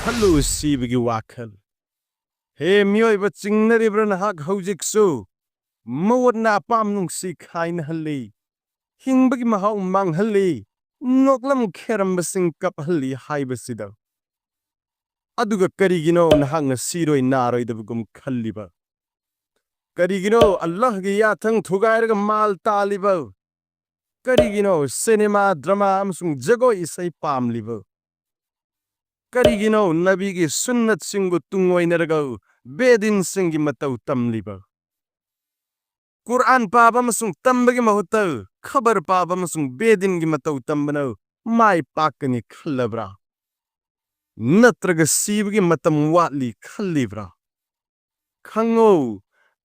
Khallu Sibagi Wakhal. He Myoiba Chingnaribran Hak Hojiksu. Mawatna Nungsi Kain Hali. Hingbagi Mahau Mang Hali. Noklam Kerambasing Kap Hali Haiba Asida. Aduga Karigino Nahang Siro Naro Idabugum Kaliba. Karigino S.A.W.gi Yatang Tugairga Mal Taliba. Karigino Cinema Drama Amasung Jago Isai Pam Liba. Karigino Nabigi Sunnat Singu Tungoy Narago. Bedin Singi Matau Tamliba. Quran Paba Masung Tambagi Mahotel. Khabar Paba Masung Bedin Gimatau Tambano. Mai Pakani Kalabra. Natraga Sibagi Matam Watli Kalibra. Kango.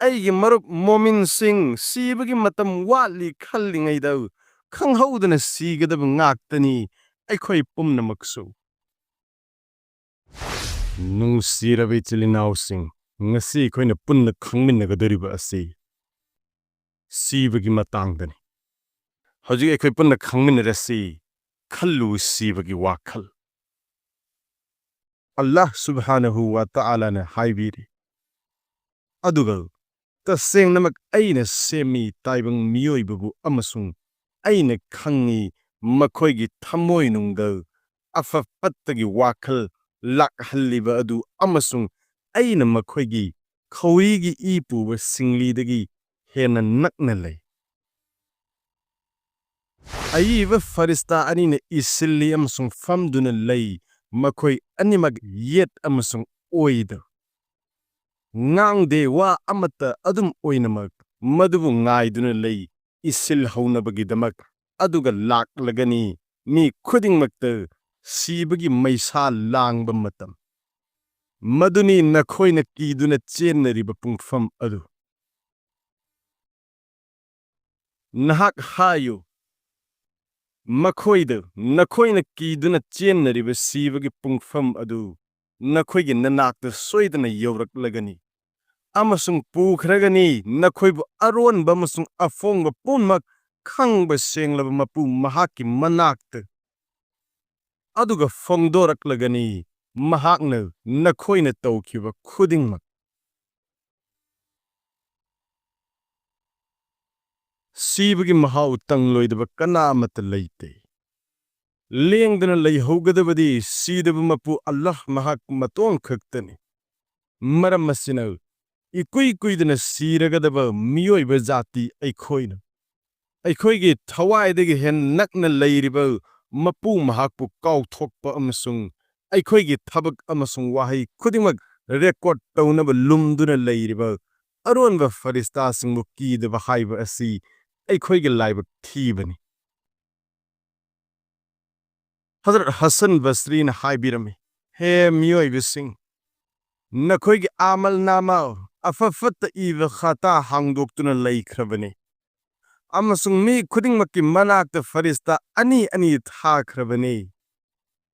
Ay Marup Momin Sing. Sibagi Matam Watli Kaling Aidaw. Kang Hodana Sigadab Ngaktani. Ay Koi Pumna Makso. Nungsiba Sing. Ngasi Koina Punna Kangmin Nagadariba Asi. Sibagi Matangda. Hoji Ekoi Punna Kangmin Rasi. Khallu Sibagi Wakhal. Allah subhanahu wa ta'ala na haibiri. Aduga. Taseng namak aina semi taibang miyoy babu amasung. Aina kangi makoygi tamoy nunggal. Afapattagi wakhal lak haliba adu amasung. Aina makoygi kawigi ipu wa singlidagi hena naknalay. Ayiva farista anina isili amasung famduna lay. Makoy animag yet amasung oida. Ngang de wa amata adum oinamag. Madubu ngay duna lay. Isil haunabagi damak. Aduga lak lagani. Mi kuding magta. Sibagi maysa lang bamatam. Maduni nakoy na kiduna chen na riba pungfam adu. Nahak hayo. Makoyda nakoy na kiduna chen na riba sibagi pungfam adu. Nakoy gi nanakta soyda na yawrak lagani. Amasung pukragani nakoy bu aron ba masung afong ba punmak kang ba seng laba mapu mahaki manakta. Aduga fongdorak lagani mahakna nakoy na tawkiba kuding mak. Sibagi mahaw tangloy ba kanamata layte. Leng dana lay hogadabadi sidaba mapu Allah mahak matong kaktani. Maram masinaw. Ikuy dana siragadaba miyoy ba zati ay koyna. Ay koygi tawai dagi hen nakna layriba mapu mahakpu kaw thokpa amasung. Ay koygi tabak amasung wahay kudimag record tawnaba lumduna layriba. Aron ba farista sing mukidaba haiba asi. Ay koygi laibak thibani. Hazrat Hassan Basri na haibirami. He miyoy bising. Nakoygi amal nama. Afafata iwa khata hangdoktuna laikhrabani. Amasung mi kuding maki manakta farista ani thakrabani.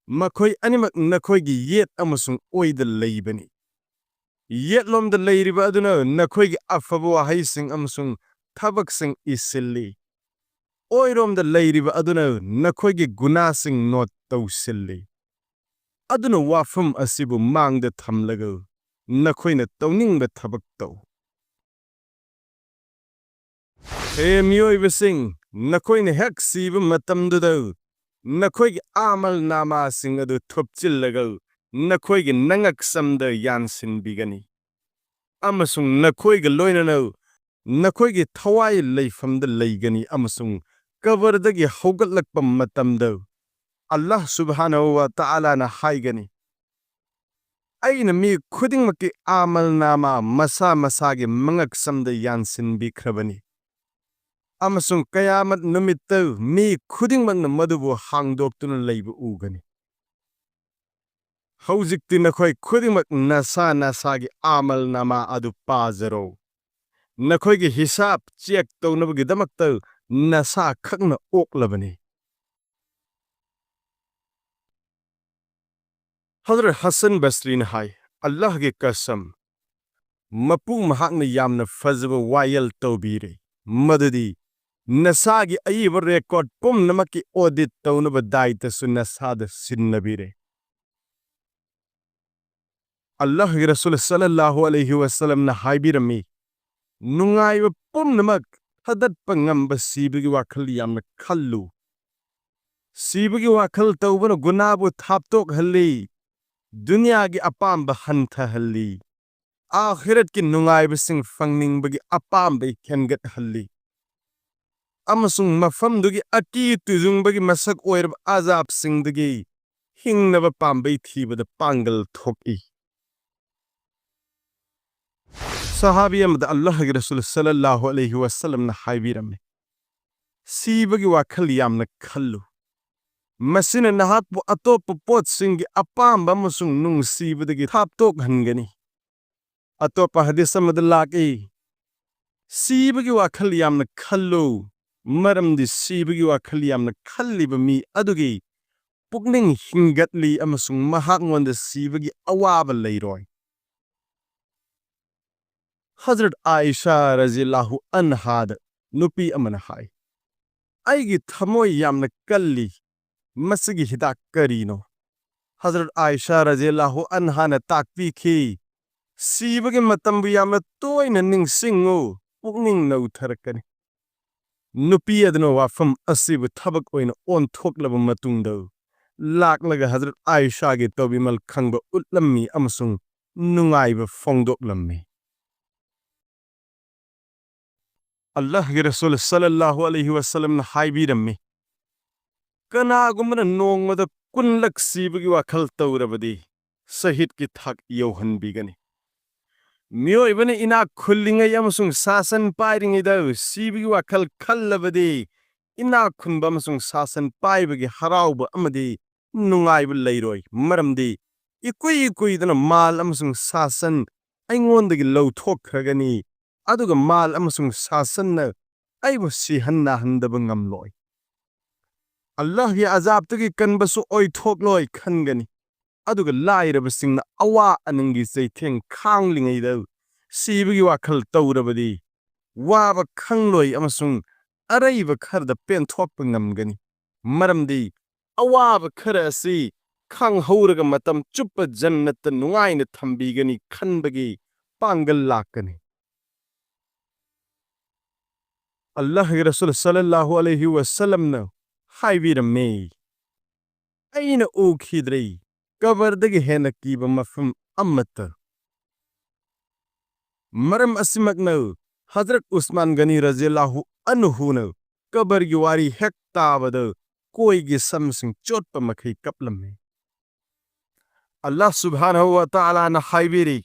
Makoy animak nakoygi yet amasung oida laybani. Yet lomda layriba aduna nakoygi afabu haising amasung tabak sing isilli. Oiromda layriba aduna nakoygi gunasing not tawsilli. Aduna wafam asibu mangda thamlago. Nakoy na tawning ba tabak taw. He miyoy basing, nakoy na hek siba matamda daw. Nakoy amal nama sing adu tupchil lagaw. Nakoy nangak samda yansin bigani. Amasung nakoy loy na naw. Nakoy thawai layfamda laygani amasung kabardagi hogatlakpa matamda. Allah subhanahu wa ta'ala na haygani. Ay na mi kuding maki amal nama masagi mangak samda yansin bikrabani. Amasung kayamat numitaw mi kuding man na madubo hangdoktuna layba ugani. Haujikti nakoy kuding mak nasagi amal nama adu pazaro. Nakoy gi hisab check taw nabagi damaktaw nasa kakna oklabani. Hazrat Hassan Basri na hai, S.A.W.gi kasam. Mapu mahakna yamna fazaba wayal tawbiri. Madadi, nasagi ayiba record pum namaki audit tawnaba daita su nasada sinnabire. ꯑꯜꯂꯥꯍꯒꯤ ꯔꯁꯨꯜ ꯁꯜꯂꯜꯂꯥꯍꯨ ꯑꯂꯩꯍꯤ ꯋꯁꯜꯂꯝꯅ ꯍꯥꯏꯕꯤꯔꯝꯃꯤ ꯅꯨꯡꯉꯥꯏꯕ ꯄꯨꯝꯅꯃꯛ ꯊꯥꯗꯠꯄ ꯉꯝꯕ ꯁꯤꯕꯒꯤ ꯋꯥꯈꯜ ꯌꯥꯝꯅ ꯈꯜꯂꯨ ꯁꯤꯕꯒꯤ ꯋꯥꯈꯜ ꯇꯧꯕꯅ ꯒꯨꯅꯥꯕꯨ ꯊꯥꯞꯇꯣꯛꯍꯜꯂꯤ ꯗꯨꯅꯤꯌꯥꯒꯤ ꯑꯄꯥꯝꯕ ꯍꯟꯊꯍꯜꯂꯤ आखिरत की नुंगाइबसिंग फंगनिंगबगी अपाम्बै खेनगतहल्ली अमसुंग मफमदुगी अकी तुजुंगबगी मसक ओइरब आजाबसिंगदगी हिंगनब पाम्बै थीबद पांगल थोकी सहाबी अमद अल्लाहगी रसूल सल्लल्लाहु अलैहि वसल्लम न हाइबिरमे सीबगी वाखल यामन खल्लु मसिन नहाकबु अतोप पोतसिंगी अपाम्ब अमसुंग नुंगसीबदगी थापतोकहनगनी अतोप हदीस अमद लाकी सीबगी वाखल यामन खल्लु मरमदि सीबगी वाखल यामन खल्लिब मी अदुगी पुकनिंग हिंगतली अमसुंग महांगोंद सीबगी अवाब लैरोय हजरत आयशा रज़ियल्लाहु अन्हाद नुपी अमन हाय आइगी थमोय यामन कल्ली मसगी हिदाक करीनो हजरत आयशा रज़ियल्लाहु अन्हा न ताकपीखी सीबगे मतंबु यामन तोयन निंगसिंगो पुकनिंग नौथरकनी नुपी अदनो वाफम असिब थबक ओइन ओनथोकलब मतुंगदो लाकलग हजरत आयशा गे तोबिमल खंगब उतलम्मी अमसुंग नुंगाइब फोंगदोकलम्मी अल्लाहगे रसूल सल्लल्लाहु अलैहि वसल्लम न हाइबिरम्मी कनागुमन नोंगमद कुनलक सीबगी वाखल तौरबदी शहीद की थाक यौहनबिगनी मियोइबने इना खुल्लिंगै अमसुंग शासन पाइरिङैदा सीबगी वाखल खल्लबदी इना खुनब अमसुंग शासन पाइबगी हराउब अमदी नुंगाइब लैरोय मरमदी इकुई इकुइदन माल अमसुंग शासन अइंगोंदगी लौथोखरगनी अदुगा माल अमसुंग शासन न अइबु सिहन्ना हंदब ngamloy अल्लाह ये अजाबतगी कनबसु ओइथोकलोय खनगनी अदुगा लाइरबसिंगना अवा अनंगी जैथें खांगलिङैदा सीबगी वाखल तौरबदी वाब खंगलोय अमसुंग अरैब खरद पेंथोकप ngamगनी मरमदी अवाब खर असि खांगहौरगा मतम चुप्प जन्नत नुंगाइना थंबीगनी खनबगी पांगल लाकनी अल्लाह के रसूल सल्लल्लाहु अलैहि वसल्लम न हाइबिरमे अइना उखिद्रै कबरदगी हेन कीब मफम अम्मत मरम असिमकन हजरत उस्मान गनी रज़ियल्लाहु अन्हु न कबरगी वारी हेक ताबद कोइगी समसिंग चोटप मखै कपलम्मे अल्लाह सुब्हानहु व तआला न हाइबिरी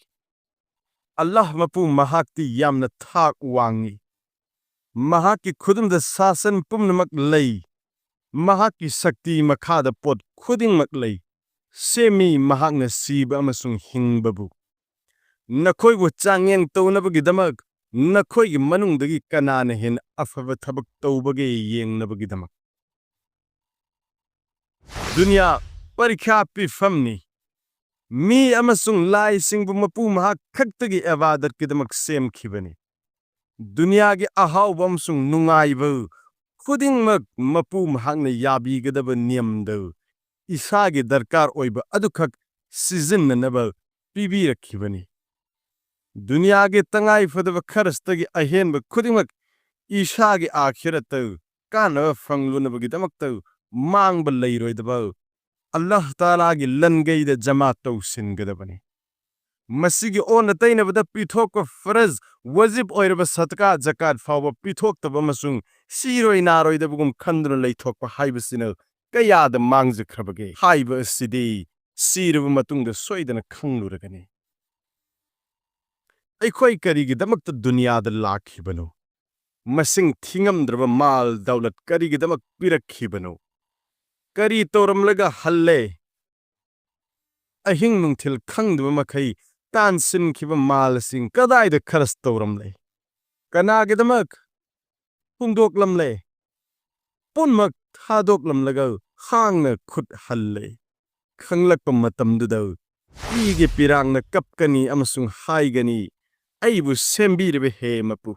अल्लाह मपु महाक्ति यामन थाक वांगी महाकी खुदमद शासन पुमनमक लई महाकी शक्ति मखाद पोत खुदिंगमक लई सेमी महाकन सीब अमसुंग हिंगबबु नखोइबु चांगेंग तौनबगिदमक नखोइगी मनुंगदगी कनाना हेन अफब थबक तौबगे येंगनबगिदमक दुनिया परीक्षा पिफमनी मी अमसुंग लाई सिंगबु मपु महाक खक्तगी इबादत किदमक सेमखिबनी दुनिया के अहाव अमसुंग नुंगाइब खुदिंगमक मपु महाकन याबीगदब नियमद इसागे दरकार ओइब अदुखक सिजन्ननब पीबीरखिबनी दुनिया के तंगाई फदब खरस्तगी अहेनब खुदिंगमक इसागे आखिरत कानब फंगलुनबगिदमक मांगब लैरोइदब अल्लाह ताला की लनगैद जमा तौसिनगदबनी मसीगी ओन तैनबद पिथोक फरज वजिब ओइरब सदका जकात फाव पिथोक्तब अमसुंग सीरोय नारोइदबगुम खंदुन लैथोकप हाइबसिन कयाद मांगजख्रबगे हाइब सिदी सीरब मतुंगद सोइदन खंगलुरगनी अइखोइ करिगिदमक दुनियाद लाखिबनो मसिंग थिंगमद्रब माल दौलत करिगिदमक पिरखिबनो करी तोरमलगा हल्ले अहिंग नुंगथिल खंगदब मखै तानसिनखिब मालसिंग कदाइद खरस तौरमले कनागिदमक हुंदोकलमले पुनमक थादोकलमलगा हांगना खुद हल्ले खंगलक मतमदुद ईगे पिरांगना कपकनी अमसुंग हाइगनी अइबु सेंबीरबे हे मपु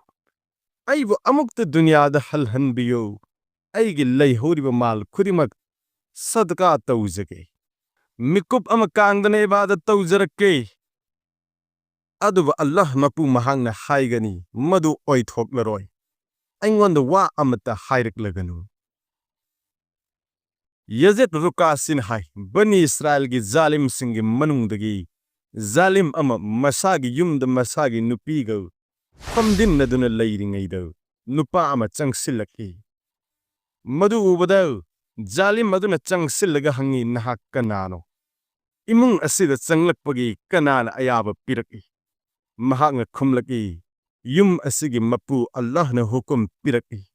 अइबु अमुक्त दुनियाद हलहनबियो अइगे लैहौरिब माल खुदिमक सदका तौजगे मिकुप अम कांगदने इबादत तौजरक्के Aduba Allah mapu mahangna haigani madu oithoklaroi. Aingonda wa amata haireklaganu. Yazet rukasin hai bani Israelgi zalim singi manungdagi zalim ama masagi yumda masagi nupiga famdin naduna layringaido nupa ama changsilaki. Madu ubadao zalim maduna changsilaga hangi nahak kanano. Imung asida changlakpagi kanana ayaba piraki. Mahakna khumlaki yum asigi mapu Allah na hukum piraki.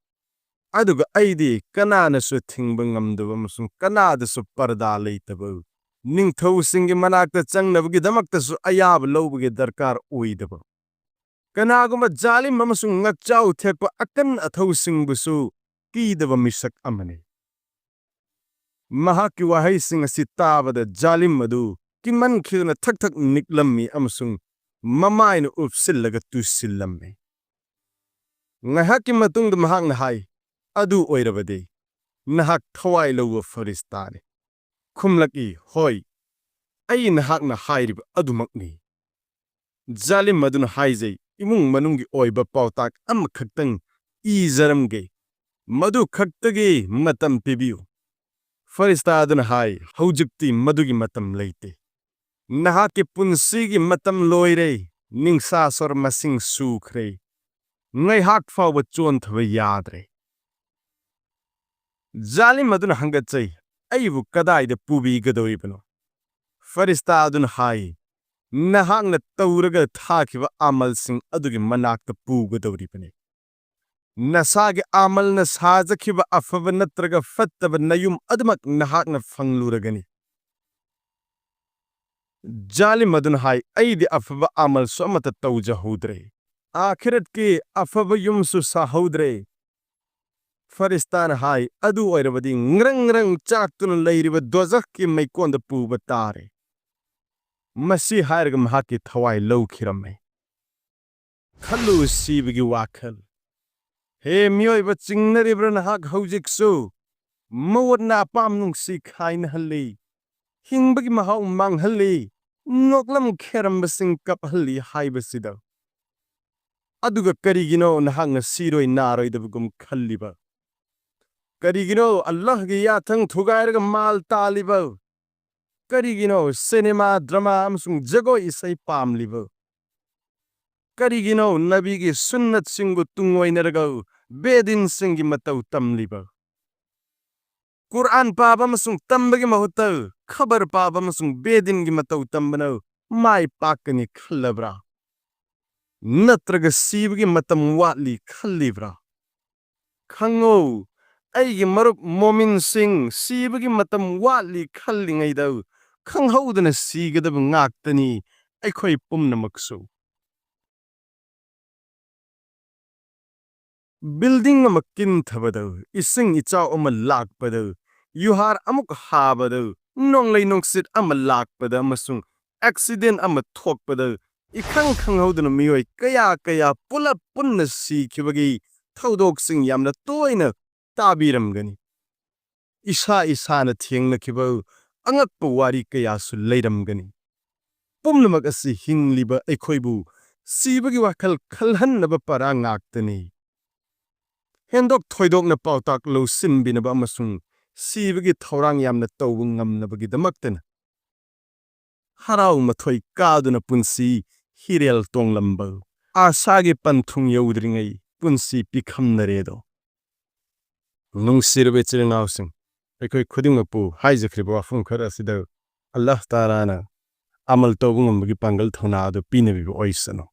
Aduga aidi kanana su thingba ngamdaba amasung kanada su parda leitaba. Ningthau singi manakta changnabagi damakta su ayaba lawbagi darkar oidaba. Kanaguma zalim amasung ngakchau thekpa akan athau singbusu kidaba misak amane. Mahaki wahai singa si tabada zalim madu kiman khilna thak thak niklammi amasung mamaina upsillaga tusillamme. Ngahaki matungda mahakna hai adu oirabade nahak thawai lawa faristane. Khumlaki hoi ai nahakna hairib adumakni. Zalim maduna haizay imung manungi oiba pautak ama khaktang izaramge madu khaktagi matam pibiu. Farista aduna hai haujukti madugi matam leite. Nahaki punsigi matam loire ningsa sor masing sukre. Ngay hak fawba chon thaba yadre. Zalim aduna hangatsay aibu kadaida pubi gadoibano. Farista aduna hai nahakna tawraga thakiba amal sing adugi manakta pugadoribane. Nasagi amal na sajakiba afaba natraga fattaba nayum adumak nahakna fangluragani. Zalim aduna hai aidi afaba amal somata tawjahudre. Akhirat ki afaba yumsu sahodre. Faristan hai adu oirabadi ngrang chaktun layriba dozak ki maikonda puba tare. Masi hairga mahaki thawai low kirame. Khallu Sibagi Wakhal. He miyoi ba chingnaribra nahak haujiksu. Mawad na Apaamnungsi khain halli. Hingbagi mahau mang halli. Ngoklam kheramba sing kap halli Haiba Asida. Aduga karigino nahak na siroi naroi dabugum khalliba. Karigino Allah-gi yathang thugairaga mal taliba. Karigino cinema, drama amasung jagoi isai pamliba. Karigino Nabi-gi sunnat singbu tungoinaraga bedin singi matau tamliba. Quran paba amasung tambagi mahutta khabar paba amasung bedin gi matau tambana mai pakani khallabra. Natraga Sibagi matam watli khallibra. Khango aigi marup momin sing Sibagi matam watli khallingaidau. Khanghaudana sigadaba ngaktani aikhoi pumnamaksu. Building ama kinthabado ising ichaw ama lakpado yuhar amuk habado nonglay nongsit ama lakpada amasung accident ama thokpada ikhang khanghaudana miyoi kaya pulap punna sikhibagi thaudoksing yamna toina tabiramgani. Isa na thiengnakhiba angakpa wari kaya su leiramgani. Pumnamak asi hingliba aikhoibu Sibagi Wakhal khalhannaba para ngaktani. Hendok thoidok na pautak lo sinbinaba amasung Sibagi thorang yamna tawbu ngamnabagi damaktana. Harau mathoi kaduna punsi hirel tonglamba. Asagi panthung yaudringai punsi pikhamnaredo. Nungsirbe chiringausing. Aikoi khudingmapu haijakriba wafung khara Asida Allah Ta'ala na amal tawbu ngambagi pangal thona adu pinabiba oisano.